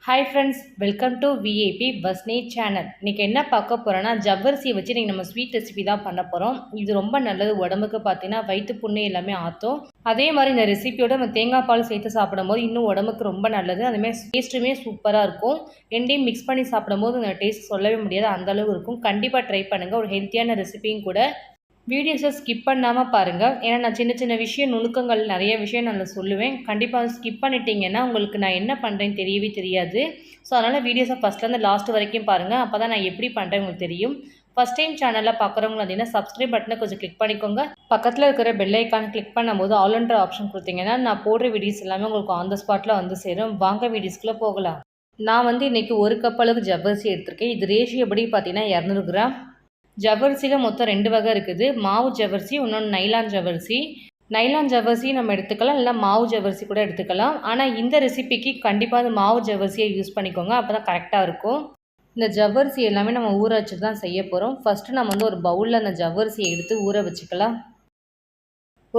Hi friends, welcome to VIP Vasni channel. இன்றைக்கி என்ன பார்க்க போகிறோன்னா, ஜவ்வரிசியை வச்சு இன்றைக்கி நம்ம ஸ்வீட் ரெசிபி தான் பண்ண போகிறோம். இது ரொம்ப நல்லது உடம்புக்கு. பார்த்தீங்கன்னா வயிற்று புண்ணு எல்லாமே ஆற்றும். அதே மாதிரி இந்த ரெசிபியோட நம்ம தேங்காய் பால் சேர்த்து சாப்பிடும்போது இன்னும் உடம்புக்கு ரொம்ப நல்லது. அதுமாதிரி டேஸ்ட்டுமே சூப்பராக இருக்கும். ரெண்டையும் மிக்ஸ் பண்ணி சாப்பிடும்போது அந்த டேஸ்ட் சொல்லவே முடியாது, அந்தளவு இருக்கும். கண்டிப்பாக ட்ரை பண்ணுங்கள். ஒரு ஹெல்த்தியான ரெசிபியும் கூட. வீடியோஸை ஸ்கிப் பண்ணாமல் பாருங்கள். ஏன்னா நான் சின்ன சின்ன விஷயம் நுணுக்கங்கள் நிறைய விஷயம் நான் சொல்லுவேன். கண்டிப்பாக ஸ்கிப் பண்ணிட்டீங்கன்னா உங்களுக்கு நான் என்ன பண்ணுறேன்னு தெரியவே தெரியாது. ஸோ அதனால் வீடியோஸை ஃபஸ்ட்லேருந்து லாஸ்ட் வரைக்கும் பாருங்கள். அப்போ தான் நான் எப்படி பண்ணுறேன் உங்களுக்கு தெரியும். ஃபஸ்ட் டைம் சேனலில் பார்க்குறவங்க பார்த்தீங்கன்னா சப்ஸ்கிரைப் பட்டனை கொஞ்சம் கிளிக் பண்ணிக்கோங்க. பக்கத்தில் இருக்கிற பெல் ஐக்கான் கிளிக் பண்ணும்போது ஆல்ன்ற ஆப்ஷன் கொடுத்தீங்கன்னா நான் போடுற வீடியோஸ் எல்லாமே உங்களுக்கு ஆன் த ஸ்பாட்டில் வந்து சேரும். வாங்க வீடியோஸ்குள்ளே போகலாம். நான் இன்றைக்கி 1 கப் அளவுக்கு ஜவ்வரிசி எடுத்திருக்கேன். இது ரேஷியோ எப்படி பார்த்தீங்கன்னா 200 கிராம். ஜவ்வரிசியில் மொத்தம் 2 வகை இருக்குது. மாவு ஜவ்வரிசி, இன்னொன்று நைலான் ஜவ்வரிசி. நைலான் ஜவ்வரிசி நம்ம எடுத்துக்கலாம், இல்லை மாவு ஜவ்வரிசி கூட எடுத்துக்கலாம். ஆனால் இந்த ரெசிபிக்கு கண்டிப்பாக அந்த மாவு ஜவ்வரிசியை யூஸ் பண்ணிக்கோங்க. அப்போ தான் கரெக்டாக இருக்கும். இந்த ஜவ்வரிசி எல்லாமே நம்ம ஊற வச்சு தான் செய்ய போகிறோம். ஃபஸ்ட்டு நம்ம ஒரு பவுலில் அந்த ஜவ்வரிசியை எடுத்து ஊற வச்சுக்கலாம்.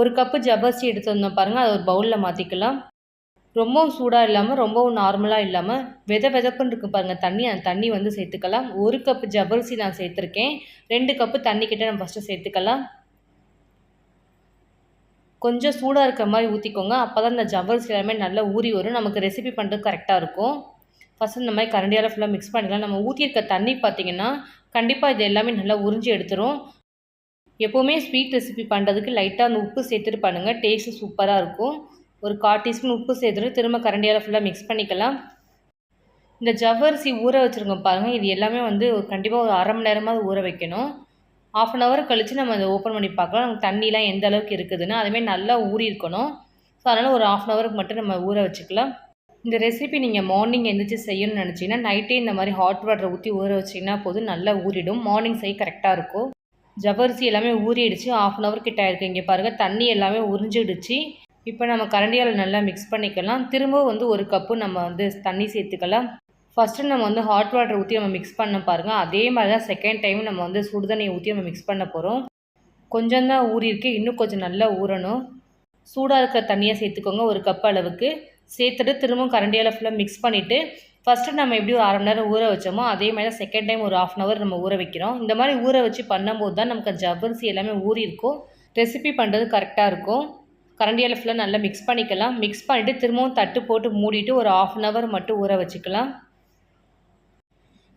1 கப்பு ஜவ்வரிசி எடுத்து வந்தோம் பாருங்கள், அதை ஒரு பவுலில் மாற்றிக்கலாம். ரொம்பவும் சூடாக இல்லாமல் ரொம்பவும் நார்மலாக இல்லாமல் வெதப்புன்னு இருக்குது பாருங்கள் தண்ணி, அந்த தண்ணி சேர்த்துக்கலாம். 1 கப்பு ஜவ்வரிசி நான் சேர்த்துருக்கேன். 2 கப்பு தண்ணி கிட்ட நம்ம ஃபஸ்ட்டு சேர்த்துக்கலாம். கொஞ்சம் சூடாக இருக்கிற மாதிரி ஊற்றிக்கோங்க. அப்போ தான் இந்த ஜவ்வரிசி எல்லாமே நல்லா ஊறி வரும். நமக்கு ரெசிபி பண்ணுறது கரெக்டாக இருக்கும். ஃபஸ்ட்டு இந்த மாதிரி கரண்டியால் ஃபுல்லாக மிக்ஸ் பண்ணிடலாம். நம்ம ஊற்றிருக்க தண்ணி பார்த்திங்கன்னா கண்டிப்பாக இது எல்லாமே நல்லா உறிஞ்சி எடுத்துரும். எப்போவுமே ஸ்வீட் ரெசிபி பண்ணுறதுக்கு லைட்டாக அந்த உப்பு சேர்த்துட்டு பண்ணுங்கள், டேஸ்ட்டு சூப்பராக இருக்கும். ஒரு 1/4 டீஸ்பூன் உப்பு சேர்த்துட்டு திரும்ப கரண்டியால் ஃபுல்லாக மிக்ஸ் பண்ணிக்கலாம். இந்த ஜவ்வரிசி ஊற வச்சுருக்கோம் பாருங்கள், இது எல்லாமே கண்டிப்பாக ஒரு 1/2 மணி நேரமாவது ஊற வைக்கணும். 1/2 அன் ஹவர் கழித்து நம்ம அதை ஓப்பன் பண்ணி பார்க்கலாம். நமக்கு தண்ணிலாம் எந்த அளவுக்கு இருக்குதுன்னு. அதுமாதிரி நல்லா ஊறி இருக்கணும். ஸோ அதனால் ஒரு 1/2 அன் ஹவருக்கு மட்டும் நம்ம ஊற வச்சுக்கலாம். இந்த ரெசிபி நீங்கள் மார்னிங் எழுந்திரிச்சு செய்யணும்னு நினச்சிங்கன்னா நைட்டே இந்த மாதிரி ஹாட் வாட்டரை ஊற்றி ஊற வச்சிங்கன்னா போதும், நல்லா ஊறிடும். மார்னிங் செய்ய கரெக்டாக இருக்கும். ஜவ்வரிசி எல்லாமே ஊறிடுச்சு. 1/2 அன் ஹவர் கிட்ட ஆயிருக்கு. இங்கே பாருங்கள் தண்ணி எல்லாமே உறிஞ்சிடுச்சு. இப்போ நம்ம கரண்டியால் நல்லா மிக்ஸ் பண்ணிக்கலாம். திரும்பவும் 1 கப்பு நம்ம தண்ணி சேர்த்துக்கலாம். ஃபஸ்ட்டு நம்ம ஹாட் வாட்டர் ஊற்றி நம்ம மிக்ஸ் பண்ண பாருங்கள். அதே மாதிரி தான் செகண்ட் டைம் நம்ம சுடு தண்ணியை ஊற்றி நம்ம மிக்ஸ் பண்ண போகிறோம். கொஞ்சம் தான் ஊறியிருக்கு, இன்னும் கொஞ்சம் நல்லா ஊறணும். சூடாக இருக்கிற தண்ணியை சேர்த்துக்கோங்க. 1 கப் அளவுக்கு சேர்த்துட்டு திரும்பவும் கரண்டியால் ஃபுல்லாக மிக்ஸ் பண்ணிவிட்டு ஃபஸ்ட்டு நம்ம எப்படி ஒரு 1/2 மணி நேரம் ஊற வச்சோமோ அதே மாதிரி தான் செகண்ட் டைம் ஒரு 1/2 அன் ஹவர் நம்ம ஊற வைக்கிறோம். இந்த மாதிரி ஊற வச்சு பண்ணும்போது தான் நமக்கு ஜவ்வரிசி எல்லாமே ஊறி இருக்கும். ரெசிபி பண்ணுறது கரெக்டாக இருக்கும். கரண்டியால் ஃபுல்லாக நல்லா மிக்ஸ் பண்ணிக்கலாம். மிக்ஸ் பண்ணிவிட்டு திரும்பவும் தட்டு போட்டு மூடிட்டு ஒரு 1/2 அன் ஹவர் மட்டும் ஊற வச்சுக்கலாம்.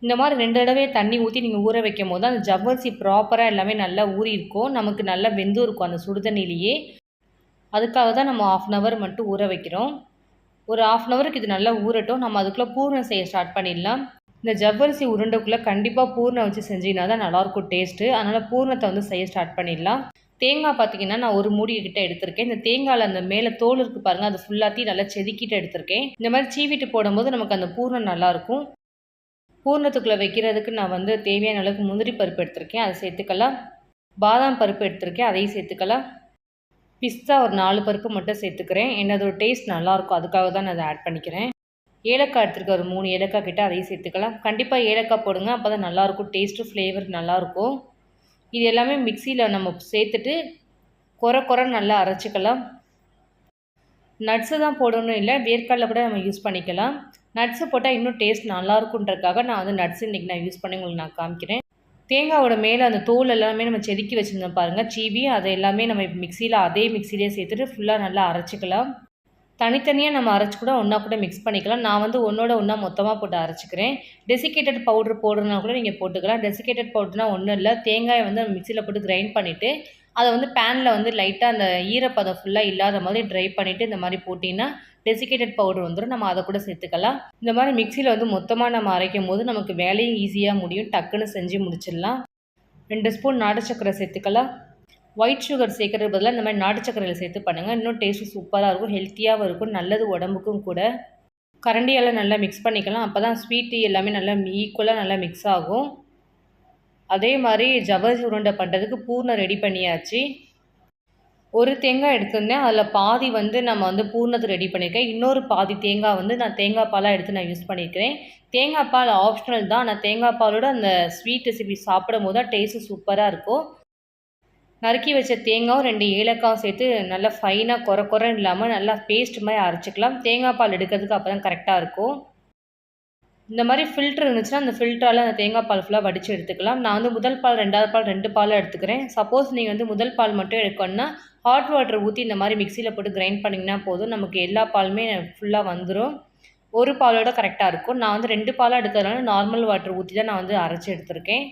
இந்த மாதிரி 2 தடவை தண்ணி ஊற்றி நீங்கள் ஊற வைக்கும் போது அந்த ஜவ்வரிசி ப்ராப்பராக எல்லாமே நல்லா ஊறி இருக்கும். நமக்கு நல்லா வெந்தும் இருக்கும் அந்த சுடுதண்ணிலேயே. அதுக்காக தான் நம்ம 1/2 அன் ஹவர் மட்டும் ஊற வைக்கிறோம். ஒரு 1/2 அன் ஹவருக்கு இது நல்லா ஊறட்டும். நம்ம அதுக்குள்ளே பூர்ணம் செய்ய ஸ்டார்ட் பண்ணிடலாம். இந்த ஜவ்வரிசி உருண்டைக்குள்ளே கண்டிப்பாக பூர்ணம் வச்சு செஞ்சிங்கன்னா தான் நல்லாயிருக்கும் டேஸ்ட்டு. அதனால் பூர்ணத்தை செய்ய ஸ்டார்ட் பண்ணிடலாம். தேங்காய் பார்த்திங்கன்னா நான் ஒரு மூடி கிட்ட எடுத்திருக்கேன். இந்த தேங்காயில் அந்த மேலே தோல் இருக்குது பாருங்கள், அது ஃபுல்லாத்தையும் நல்லா செதுக்கிட்டு எடுத்திருக்கேன். இந்த மாதிரி சீவிட்டு போடும்போது நமக்கு அந்த பூர்ணம் நல்லாயிருக்கும். பூர்ணத்துக்குள்ளே வைக்கிறதுக்கு நான் தேவையான அளவுக்கு முந்திரி பருப்பு எடுத்திருக்கேன், அதை சேர்த்துக்கலாம். பாதாம் பருப்பு எடுத்திருக்கேன், அதையும் சேர்த்துக்கலாம். பிஸ்தா ஒரு 4 பருப்பு மட்டும் சேர்த்துக்கிறேன். என்னோட டேஸ்ட் நல்லாயிருக்கும், அதுக்காக தான் நான் அதை ஆட் பண்ணிக்கிறேன். ஏலக்காய் எடுத்துருக்க ஒரு 3 ஏலக்காய் கிட்ட அதையும் சேர்த்துக்கலாம். கண்டிப்பாக ஏலக்காய் போடுங்க, அப்போ தான் நல்லாயிருக்கும். டேஸ்ட்டு ஃப்ளேவர் நல்லாயிருக்கும். இது எல்லாமே மிக்சியில் நம்ம சேர்த்துட்டு கொரன்னு நல்லா அரைச்சிக்கலாம். நட்ஸு தான் போடணும் இல்லை, வேர்க்கடலை கூட நம்ம யூஸ் பண்ணிக்கலாம். நட்ஸு போட்டால் இன்னும் டேஸ்ட் நல்லாயிருக்குன்றக்காக நான் நட்ஸ் இன்றைக்கி நான் யூஸ் பண்ணி உங்களுக்கு நான் காமிக்கிறேன். தேங்காயோட மேலே அந்த தோல் எல்லாமே நம்ம செதுக்கி வச்சுருந்தோம் பாருங்கள், சீவி அதை எல்லாமே நம்ம மிக்சியில் அதே மிக்சியிலே சேர்த்துட்டு ஃபுல்லாக நல்லா அரைச்சிக்கலாம். தனித்தனியாக நம்ம அரைச்சி கூட ஒன்றா கூட மிக்ஸ் பண்ணிக்கலாம். நான் ஒன்றோட ஒன்றா மொத்தமாக போட்டு அரைச்சிக்கிறேன். டெசிகேட்டட் பவுட்ரு போடுறதுனா கூட நீங்கள் போட்டுக்கலாம். டெசிகேட்டட் பவுட்ருனால் ஒன்றும் இல்லை, தேங்காயை மிக்சியில் போட்டு கிரைண்ட் பண்ணிவிட்டு அதை பேனில் லைட்டாக அந்த ஈரப்பதம் ஃபுல்லாக இல்லாத மாதிரி ட்ரை பண்ணிவிட்டு இந்த மாதிரி போட்டிங்கன்னா டெசிகேட்டட் பவுடர் வந்துடும். நம்ம அதை கூட சேர்த்துக்கலாம். இந்த மாதிரி மிக்சியில் மொத்தமாக நம்ம அரைக்கும் போது நமக்கு வேலையும் ஈஸியாக முடியும், டக்குன்னு செஞ்சு முடிச்சிடலாம். 2 ஸ்பூன் நாட்டு சக்கரை சேர்த்துக்கலாம். ஒயிட் சுகர் சேர்க்கறது பதிலாக இந்த மாதிரி நாட்டு சக்கரையில் சேர்த்து பண்ணுங்கள். இன்னும் டேஸ்ட்டு சூப்பராக இருக்கும், ஹெல்த்தியாகவும் இருக்கும், நல்லது உடம்புக்கும் கூட. கரண்டியால் நல்லா மிக்ஸ் பண்ணிக்கலாம். அப்போ தான் ஸ்வீட்டு எல்லாமே நல்லா ஈக்குவலாக நல்லா மிக்ஸ் ஆகும். அதே மாதிரி ஜவ்வரிசி உருண்டை பண்ணுறதுக்கு பூர்ணம் ரெடி பண்ணியாச்சு. ஒரு தேங்காய் எடுத்திருந்தேன், அதில் பாதி நம்ம பூர்ணத்துக்கு ரெடி பண்ணியிருக்கேன். இன்னொரு பாதி தேங்காய் நான் தேங்காய் பாலாக எடுத்து நான் யூஸ் பண்ணியிருக்கிறேன். தேங்காய் பால் ஆப்ஷனல் தான், ஆனால் தேங்காய் பாலோட அந்த ஸ்வீட் ரெசிபி சாப்பிடும் போது தான் டேஸ்ட்டு சூப்பராக இருக்கும். நறுக்கி வச்ச தேங்காயும் 2 ஏலக்காயும் சேர்த்து நல்லா ஃபைனாக கொரன்னு இல்லாமல் நல்லா பேஸ்ட் மாதிரி அரைச்சிக்கலாம். தேங்காய் பால் எடுக்கிறதுக்கு அப்போ தான் கரெக்டாக இருக்கும். இந்த மாதிரி ஃபில்டர் இருந்துச்சுன்னா அந்த ஃபில்டரால் அந்த தேங்காய் பால் ஃபுல்லாக வடித்து எடுத்துக்கலாம். நான் வந்து முதல் பால் 2வது பால் 2 பாலாக எடுத்துக்கிறேன். சப்போஸ் நீங்கள் வந்து முதல் பால் மட்டும் எடுக்கணும்னா ஹாட் வாட்டர் ஊற்றி இந்த மாதிரி மிக்சியில் போட்டு கிரைண்ட் பண்ணிங்கன்னா போதும், நமக்கு எல்லா பாலுமே ஃபுல்லாக வந்துடும். ஒரு பாலோட கரெக்டாக இருக்கும். நான் வந்து 2 பாலாக எடுக்கிறதுனால நார்மல் வாட்டர் ஊற்றி தான் நான் வந்து அரைச்சி எடுத்திருக்கேன்.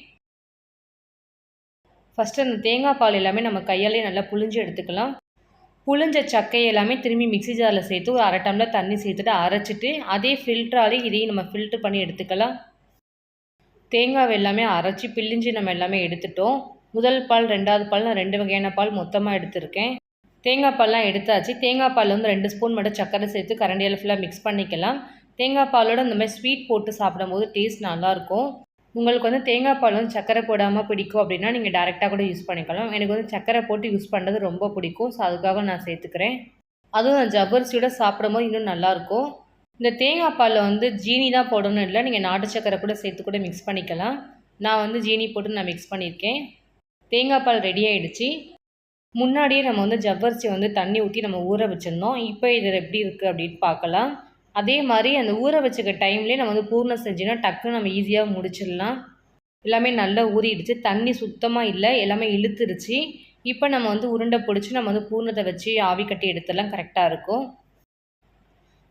ஃபஸ்ட்டு அந்த தேங்காய் பால் எல்லாமே நம்ம கையாலே நல்லா புழிஞ்சு எடுத்துக்கலாம். புழிஞ்ச சக்கை எல்லாமே திரும்பி மிக்ஸி ஜாரில் சேர்த்து ஒரு 1/2 டம்ளர் தண்ணி சேர்த்துட்டு அரைச்சிட்டு அதே ஃபில்டராலே இதையும் நம்ம ஃபில்ட்ரு பண்ணி எடுத்துக்கலாம். தேங்காய் எல்லாமே அரைச்சி பிழிஞ்சு நம்ம எல்லாமே எடுத்துட்டோம். முதல் பால் 2வது பால் நான் 2 வகையான பால் மொத்தமாக எடுத்திருக்கேன். தேங்காய் பால்லாம் எடுத்தாச்சு. தேங்காய் பாலில் வந்து 2 ஸ்பூன் மட்டும் சர்க்கரை சேர்த்து கரண்டியால் ஃபுல்லாக மிக்ஸ் பண்ணிக்கலாம். தேங்காய் பாலோட இந்த மாதிரி ஸ்வீட் போட்டு சாப்பிடும்போது டேஸ்ட் நல்லாயிருக்கும். உங்களுக்கு வந்து தேங்காய் பால் வந்து சர்க்கரை போடாமல் பிடிக்கும் அப்படின்னா நீங்கள் டேரெக்டாக கூட யூஸ் பண்ணிக்கலாம். எனக்கு வந்து சர்க்கரை போட்டு யூஸ் பண்ணுறது ரொம்ப பிடிக்கும். ஸோ அதுக்காக நான் சேர்த்துக்கிறேன். அதுவும் நான் ஜவ்வரிசியோட சாப்பிடும்போது இன்னும் நல்லாயிருக்கும். இந்த தேங்காய் பாலில் வந்து ஜீனி தான் போடணும் இல்லை, நீங்கள் நாட்டு சர்க்கரை கூட சேர்த்து கூட மிக்ஸ் பண்ணிக்கலாம். நான் வந்து ஜீனி போட்டு நான் மிக்ஸ் பண்ணியிருக்கேன். தேங்காய் பால் ரெடி ஆகிடுச்சு. முன்னாடியே நம்ம வந்து ஜவ்வரிசி வந்து தண்ணி ஊற்றி நம்ம ஊற வச்சுருந்தோம். இப்போ இது எப்படி இருக்குது அப்படின்னு பார்க்கலாம். அதே மாதிரி அந்த ஊற வச்சுக்க டைம்லேயே நம்ம வந்து பூர்ணம் செஞ்சோன்னா டக்குன்னு நம்ம ஈஸியாக முடிச்சிடலாம். எல்லாமே நல்லா ஊறிடுச்சு. தண்ணி சுத்தமாக இல்லை, எல்லாமே இழுத்துருச்சு. இப்போ நம்ம வந்து உருண்டை பிடிச்சி நம்ம வந்து பூர்ணத்தை வச்சு ஆவி கட்டி எடுத்துடலாம். கரெக்டாக இருக்கும்.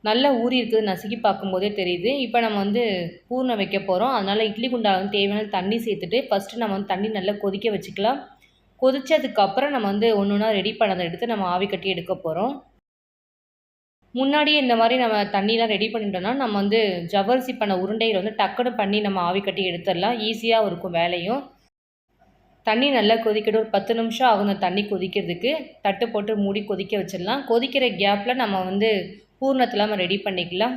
நல்லா ஊறி இருக்குது, நசுக்கி பார்க்கும்போதே தெரியுது. இப்போ நம்ம வந்து பூர்ணம் வைக்க போகிறோம். அதனால் இட்லி குண்டால வந்து தேவையான தண்ணி சேர்த்துட்டு ஃபஸ்ட்டு நம்ம வந்து தண்ணி நல்லா கொதிக்க வச்சுக்கலாம். கொதித்ததுக்கப்புறம் நம்ம வந்து ஒன்று ஒன்றா ரெடி பண்ணதை எடுத்து நம்ம ஆவி கட்டி எடுக்க போகிறோம். முன்னாடியே இந்த மாதிரி நம்ம தண்ணிலாம் ரெடி பண்ணிட்டோம்னா நம்ம வந்து ஜவ்வரிசி பண்ண உருண்டைகள் வந்து டக்குன்னு பண்ணி நம்ம ஆவி கட்டி எடுத்துடலாம். ஈஸியாக இருக்கும் வேலையும். தண்ணி நல்லா கொதிக்கட்டும். ஒரு 10 நிமிஷம் ஆகும் அந்த தண்ணி கொதிக்கிறதுக்கு. தட்டு போட்டு மூடி கொதிக்க வச்சிடலாம். கொதிக்கிற கேப்பில் நம்ம வந்து பூர்ணத்தில் நம்ம ரெடி பண்ணிக்கலாம்.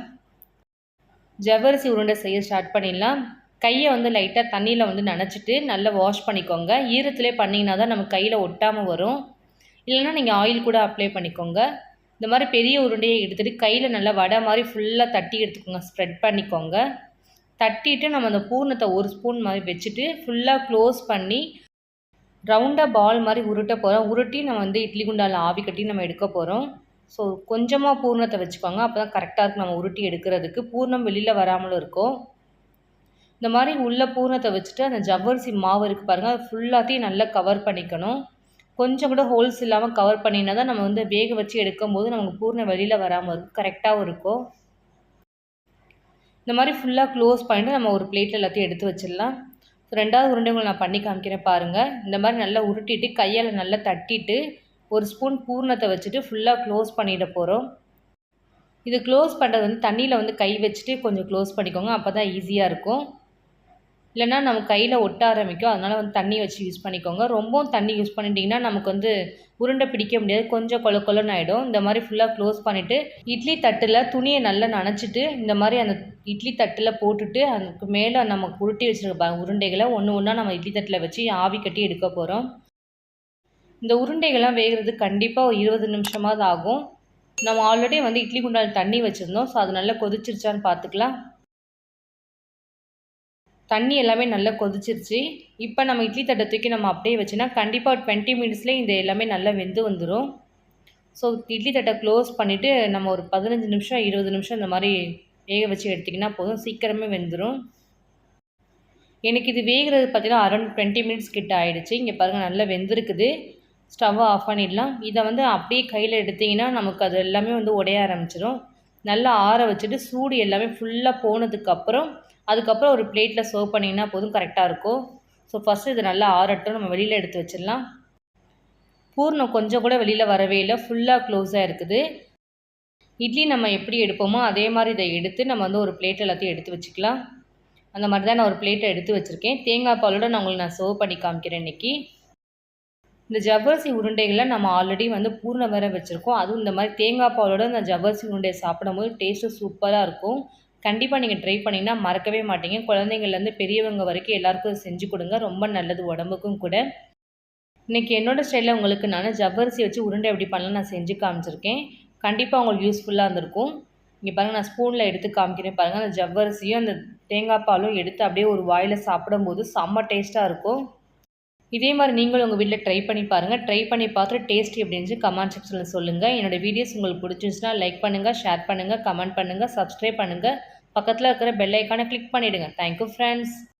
ஜவ்வரிசி உருண்டை செய்ய ஸ்டார்ட் பண்ணிடலாம். கையை வந்து லைட்டாக தண்ணியில் வந்து நனைச்சிட்டு நல்லா வாஷ் பண்ணிக்கோங்க. ஈரத்துலேயே பண்ணிங்கன்னா தான் நம்ம கையில் ஒட்டாமல் வரும். இல்லைன்னா நீங்கள் ஆயில் கூட அப்ளை பண்ணிக்கோங்க. இந்த மாதிரி பெரிய உருண்டையை எடுத்துகிட்டு கையில் நல்லா வடை மாதிரி ஃபுல்லாக தட்டி எடுத்துக்கோங்க. ஸ்ப்ரெட் பண்ணிக்கோங்க. தட்டிட்டு நம்ம அந்த பூர்ணத்தை 1 ஸ்பூன் மாதிரி வச்சுட்டு ஃபுல்லாக க்ளோஸ் பண்ணி ரவுண்டாக பால் மாதிரி உருட்ட போகிறோம். உருட்டி நம்ம வந்து இட்லி குண்டால் ஆவி கட்டி நம்ம எடுக்க போகிறோம். ஸோ கொஞ்சமாக பூர்ணத்தை வச்சுக்கோங்க. அப்போ தான் கரெக்டாக இருக்கும் நம்ம உருட்டி எடுக்கிறதுக்கு. பூர்ணம் வெளியில் வராமலும் இருக்கும். இந்த மாதிரி உள்ள பூர்ணத்தை வச்சுட்டு அந்த ஜவ்வரிசி மாவு இருக்குது பாருங்கள், அது ஃபுல்லாத்தையும் நல்லா கவர் பண்ணிக்கணும். கொஞ்சம் கூட ஹோல்ஸ் இல்லாமல் கவர் பண்ணினா தான் நம்ம வந்து வேக வச்சு எடுக்கும்போது நமக்கு பூர்ணம் வெளியில் வராமல் இருக்கும், கரெக்டாகவும் இருக்கும். இந்த மாதிரி ஃபுல்லாக க்ளோஸ் பண்ணிவிட்டு நம்ம ஒரு பிளேட்டில் எல்லாத்தையும் எடுத்து வச்சிடலாம். ஸோ 2வது உருண்டைகள் நான் பண்ணி காமிக்கிறேன் பாருங்கள். இந்த மாதிரி நல்லா உருட்டிட்டு கையால் நல்லா தட்டிட்டு 1 ஸ்பூன் பூர்ணத்தை வச்சுட்டு ஃபுல்லாக க்ளோஸ் பண்ணிட போகிறோம். இது க்ளோஸ் பண்ணுறது வந்து தண்ணியில் வந்து கை வச்சுட்டு கொஞ்சம் க்ளோஸ் பண்ணிக்கோங்க. அப்போ தான் ஈஸியாக இருக்கும். இல்லைனா நம்ம கையில் ஒட்ட ஆரம்பிக்கும். அதனால் வந்து தண்ணி வச்சு யூஸ் பண்ணிக்கோங்க. ரொம்பவும் தண்ணி யூஸ் பண்ணிட்டிங்கன்னா நமக்கு வந்து உருண்டை பிடிக்க முடியாது, கொஞ்சம் கொல கொலன்னு ஆகிடும். இந்த மாதிரி ஃபுல்லாக க்ளோஸ் பண்ணிவிட்டு இட்லி தட்டில் துணியை நல்லா நனைச்சிட்டு இந்த மாதிரி அந்த இட்லி தட்டில் போட்டுட்டு அதுக்கு மேலே நம்ம உருட்டி வச்சுருக்க உருண்டைகளை ஒன்று ஒன்றா நம்ம இட்லி தட்டில் வச்சு ஆவி கட்டி எடுக்க போகிறோம். இந்த உருண்டைகள்லாம் வேகிறது கண்டிப்பாக ஒரு 20 நிமிஷமாவது ஆகும். நம்ம ஆல்ரெடி வந்து இட்லி குண்டால் தண்ணி வச்சுருந்தோம். ஸோ அது நல்லா கொதிச்சிருச்சான்னு பார்த்துக்கலாம். தண்ணி எல்லாமே நல்லா கொதிச்சிருச்சு. இப்போ நம்ம இட்லி தட்டை தூக்கி நம்ம அப்படியே வச்சோன்னா கண்டிப்பாக 20 மினிட்ஸ்லேயே இது எல்லாமே நல்லா வெந்து வந்துடும். ஸோ இட்லி தட்டை க்ளோஸ் பண்ணிவிட்டு நம்ம ஒரு 15 நிமிஷம் 20 நிமிஷம் இந்த மாதிரி வேக வச்சு எடுத்திங்கன்னா போதும், சீக்கிரமே வெந்துடும். எனக்கு இது வேகிறது பார்த்திங்கன்னா அரௌண்ட் 20 மினிட்ஸ் கிட்ட ஆகிடுச்சு. இங்கே பாருங்கள் நல்லா வெந்திருக்குது. ஸ்டவ்வை ஆஃப் பண்ணிடலாம். இதை வந்து அப்படியே கையில் எடுத்திங்கன்னா நமக்கு அது எல்லாமே வந்து உடைய ஆரம்பிச்சிடும். நல்லா ஆற வச்சுட்டு சூடு எல்லாமே ஃபுல்லாக போனதுக்கப்புறம் அதுக்கப்புறம் ஒரு பிளேட்டில் சர்வ் பண்ணிங்கன்னா போதும், கரெக்டாக இருக்கும். ஸோ ஃபஸ்ட்டு இது நல்லா ஆறட்டும். நம்ம வெளியில் எடுத்து வச்சிடலாம். பூர்ணம் கொஞ்சம் கூட வெளியில் வரவே இல்லை, ஃபுல்லாக க்ளோஸாக இருக்குது. இட்லி நம்ம எப்படி எடுப்போமோ அதே மாதிரி இதை எடுத்து நம்ம வந்து ஒரு பிளேட் எல்லாத்தையும் எடுத்து வச்சுக்கலாம். அந்த மாதிரி தான் நான் ஒரு பிளேட்டை எடுத்து வச்சுருக்கேன். தேங்காய் பாலோட நான் உங்களுக்கு நான் சர்வ் பண்ணி காமிக்கிறேன் இன்றைக்கி. இந்த ஜவ்வரிசி உருண்டைகளை நம்ம ஆல்ரெடி வந்து பூர்ணம் வேற வச்சுருக்கோம். அதுவும் இந்த மாதிரி தேங்காய் பாலோட இந்த ஜவ்வரிசி உருண்டையை சாப்பிடும்போது டேஸ்ட்டு சூப்பராக இருக்கும். கண்டிப்பாக நீங்கள் ட்ரை பண்ணிங்கன்னா மறக்கவே மாட்டீங்க. குழந்தைங்கள்லேருந்து பெரியவங்க வரைக்கும் எல்லாருக்கும் செஞ்சு கொடுங்க. ரொம்ப நல்லது உடம்புக்கும் கூட. இன்றைக்கி என்னோடய ஸ்டைலில் உங்களுக்கு நான் ஜவ்வரிசி வச்சு உருண்டை எப்படி பண்ணலாம் நான் செஞ்சு காமிச்சிருக்கேன். கண்டிப்பாக உங்களுக்கு யூஸ்ஃபுல்லாக இருந்திருக்கும். இங்கே பாருங்கள், நான் ஸ்பூனில் எடுத்து காமிக்கிறேன் பாருங்கள். அந்த ஜவ்வரிசியும் அந்த தேங்காய் பாலும் எடுத்து அப்படியே ஒரு வாயில் சாப்பிடும்போது செம்ம டேஸ்ட்டாக இருக்கும். இதே மாதிரி நீங்களும் உங்கள் வீட்டில் ட்ரை பண்ணி பாருங்கள். ட்ரை பண்ணி பார்த்துட்டு டேஸ்ட் எப்படி இருந்துச்சு கமெண்ட் செக்ஷனில் சொல்லுங்கள். என்னோடய வீடியோஸ் உங்களுக்கு பிடிச்சிருந்துச்சுன்னா லைக் பண்ணுங்கள், ஷேர் பண்ணுங்கள், கமெண்ட் பண்ணுங்கள், சப்ஸ்கிரைப் பண்ணுங்கள். பக்கத்தில் இருக்கிற பெல் ஐக்கானை கிளிக் பண்ணிவிடுங்க. Thank you friends.